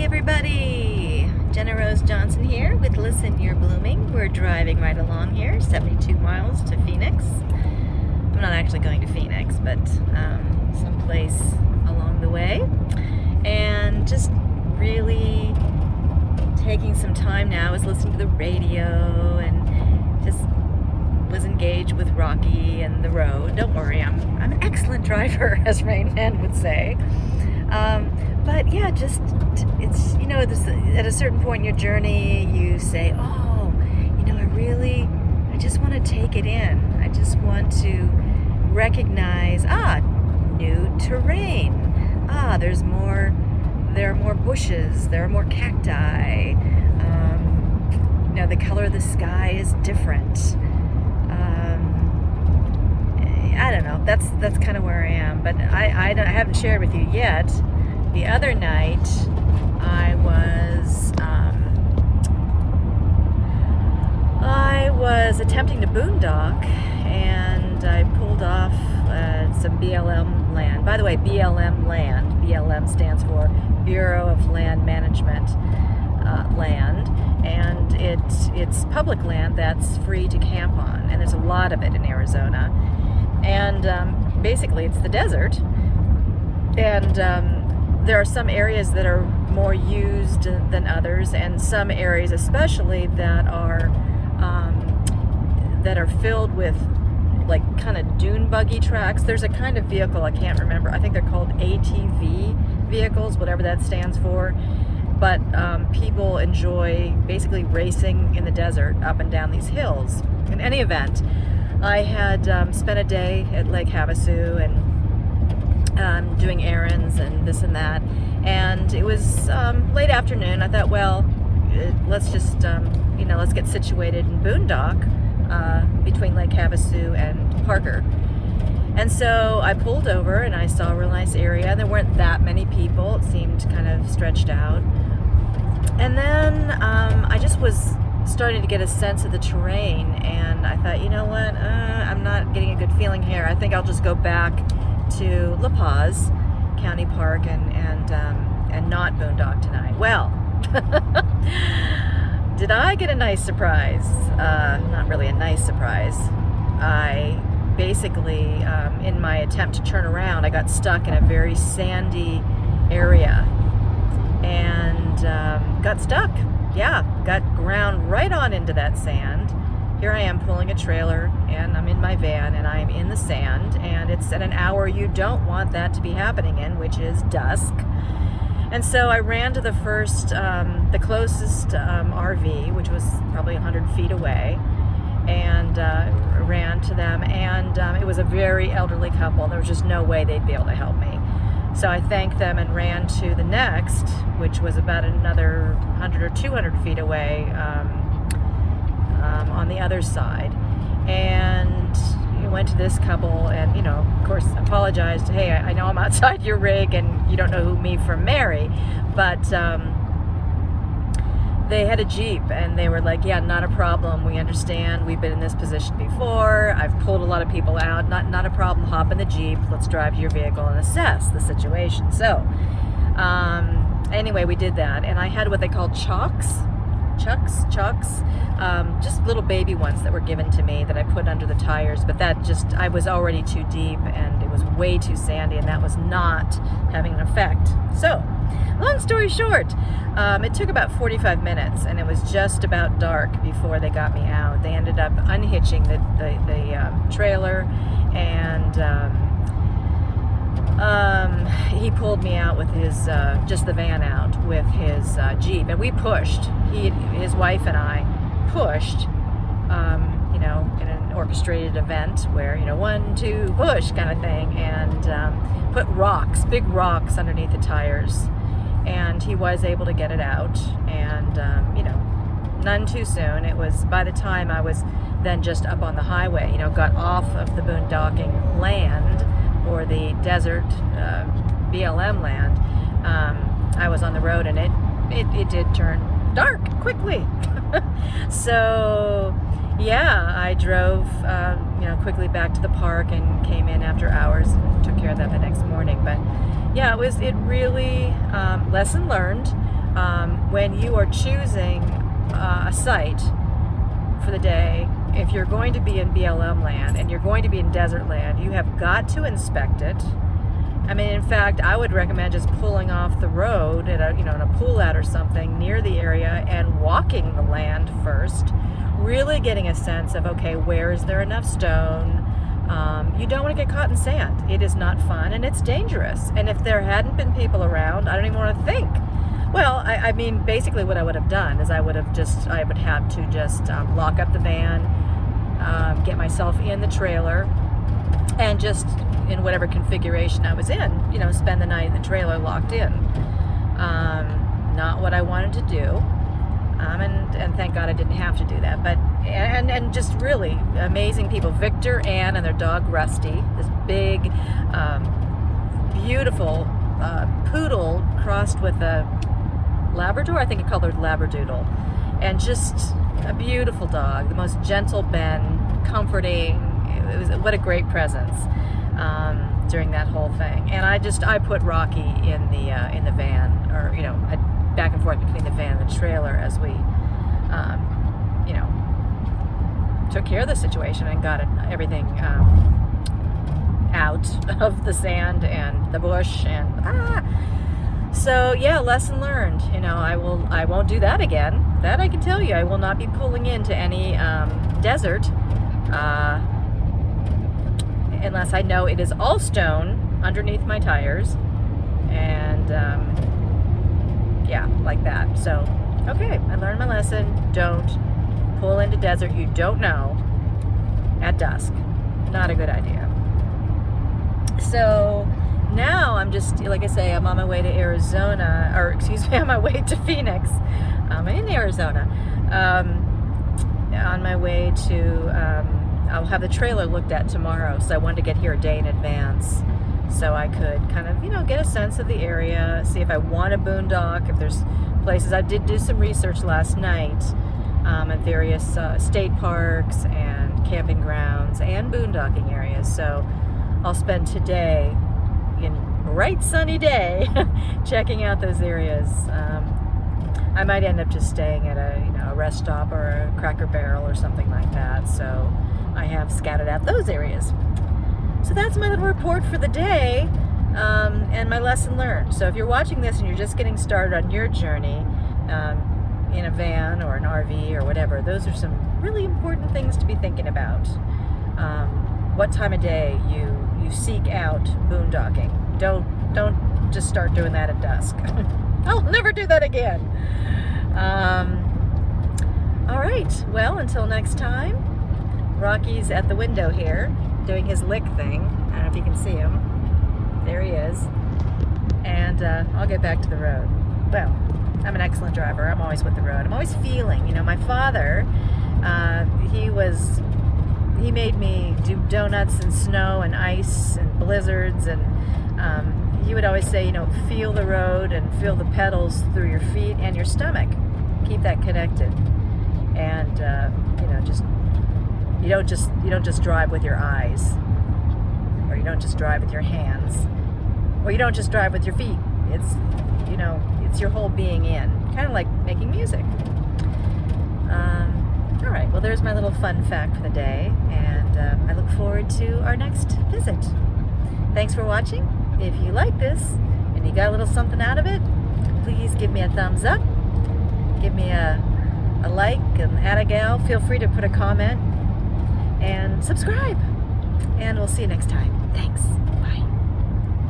everybody, Jenna Rose Johnson here with Listen, You're Blooming. We're driving right along here, 72 miles to Phoenix. I'm not actually going to Phoenix, but someplace along the way. And just really taking some time now, is listening to the radio and just was engaged with Rocky and the road. Don't worry, I'm an excellent driver, as Rain Man would say. But yeah, just, it's, at a certain point in your journey, you say, oh, I just want to take it in. I just want to recognize, new terrain. There are more bushes, there are more cacti. The color of the sky is different. I don't know, that's kind of where I am, but I haven't shared with you yet. The other night, I was attempting to boondock, and I pulled off some BLM land. By the way, BLM land. BLM stands for Bureau of Land Management land, and it's public land that's free to camp on, and there's a lot of it in Arizona. And basically, it's the desert, and there are some areas that are more used than others, and some areas especially that are filled with like kind of dune buggy tracks. There's a kind of vehicle, I can't remember, I think they're called ATV vehicles, whatever that stands for, but people enjoy basically racing in the desert up and down these hills. In any event, I had spent a day at Lake Havasu and doing errands and this and that, and it was late afternoon. I thought, well, let's just let's get situated in boondock between Lake Havasu and Parker. And so I pulled over and I saw a real nice area. There weren't that many people. It seemed kind of stretched out. And then I just was starting to get a sense of the terrain, and I thought, you know what, I'm not getting a good feeling here. I think I'll just go back to La Paz County Park and not boondock tonight. Well, did I get a nice surprise? Not really a nice surprise. I basically, in my attempt to turn around, I got stuck in a very sandy area and got stuck. Yeah, got ground right on into that sand. Here I am pulling a trailer, and I'm in my van, and I'm in the sand, and it's at an hour you don't want that to be happening in, which is dusk. And so I ran to the closest RV, which was probably 100 feet away, and ran to them, and it was a very elderly couple. There was just no way they'd be able to help me. So I thanked them and ran to the next, which was about another 100 or 200 feet away on the other side. And went to this couple and, of course, apologized. Hey, I know I'm outside your rig and you don't know me from Mary, but they had a Jeep and they were like, yeah, not a problem. We understand. We've been in this position before. I've pulled a lot of people out. Not a problem. Hop in the Jeep. Let's drive to your vehicle and assess the situation. So anyway, we did that. And I had what they call chocks, just little baby ones that were given to me that I put under the tires. But I was already too deep and it was way too sandy, and that was not having an effect. So, long story short, it took about 45 minutes, and it was just about dark before they got me out. They ended up unhitching the trailer, and he pulled me out with his, just the van out with his Jeep, and we pushed. His wife and I pushed, in an orchestrated event where, 1, 2, push kind of thing, and put big rocks underneath the tires. And he was able to get it out, and none too soon. It was, by the time I was then just up on the highway, got off of the boondocking land, or the desert BLM land, I was on the road, and it did turn dark quickly. So yeah, I drove quickly back to the park and came in after hours and took care of that the next morning. But yeah, it really lesson learned. when you are choosing a site for the day, if you're going to be in BLM land and you're going to be in desert land, you have got to inspect it. I mean, in fact, I would recommend just pulling off the road at in a pull out or something near the area and walking the land first, really getting a sense of, okay, where is there enough stone? You don't want to get caught in sand. It is not fun and it's dangerous. And if there hadn't been people around, I don't even want to think. Well, I mean, basically what I would have done is I would have to just lock up the van, get myself in the trailer, and just in whatever configuration I was in, spend the night in the trailer locked in. Not what I wanted to do. And thank God I didn't have to do that. But and just really amazing people. Victor, Ann, and their dog Rusty, this big, beautiful poodle crossed with a Labrador. I think he called her Labradoodle, and just a beautiful dog. The most gentle Ben, comforting. It was what a great presence during that whole thing. And I put Rocky in the van, or back and forth between the van and the trailer as we took care of the situation and got everything out of the sand and the bush and so yeah, lesson learned. I won't do that again. That I can tell you. I will not be pulling into any desert unless I know it is all stone underneath my tires, and yeah, like that. So okay, I learned my lesson. Don't pull into desert you don't know at dusk. Not a good idea. So now I'm just, like I say, I'm on my way to Arizona, or excuse me, on my way to Phoenix. I'm in Arizona. On my way to, I'll have the trailer looked at tomorrow, so I wanted to get here a day in advance so I could kind of, get a sense of the area, see if I want a boondock, if there's places. I did do some research last night at various state parks and camping grounds and boondocking areas, so I'll spend today in bright sunny day checking out those areas. I might end up just staying at a rest stop or a Cracker Barrel or something like that, so I have scattered out those areas. So that's my little report for the day, and my lesson learned. So if you're watching this and you're just getting started on your journey in a van or an RV or whatever, those are some really important things to be thinking about. What time of day you seek out boondocking. Don't just start doing that at dusk. I'll never do that again. All right, well, until next time, Rocky's at the window here doing his lick thing. I don't know if you can see him. There he is. And I'll get back to the road. Well, I'm an excellent driver. I'm always with the road. I'm always feeling. My father, he made me do donuts and snow and ice and blizzards, and he would always say, feel the road and feel the pedals through your feet and your stomach. Keep that connected. And you don't just drive with your eyes, or you don't just drive with your hands, or you don't just drive with your feet. It's your whole being in, kind of like making music. All right, well, there's my little fun fact for the day, and I look forward to our next visit. Thanks for watching. If you like this and you got a little something out of it, please give me a thumbs up, give me a like, and add a gal. Feel free to put a comment and subscribe, and we'll see you next time. Thanks.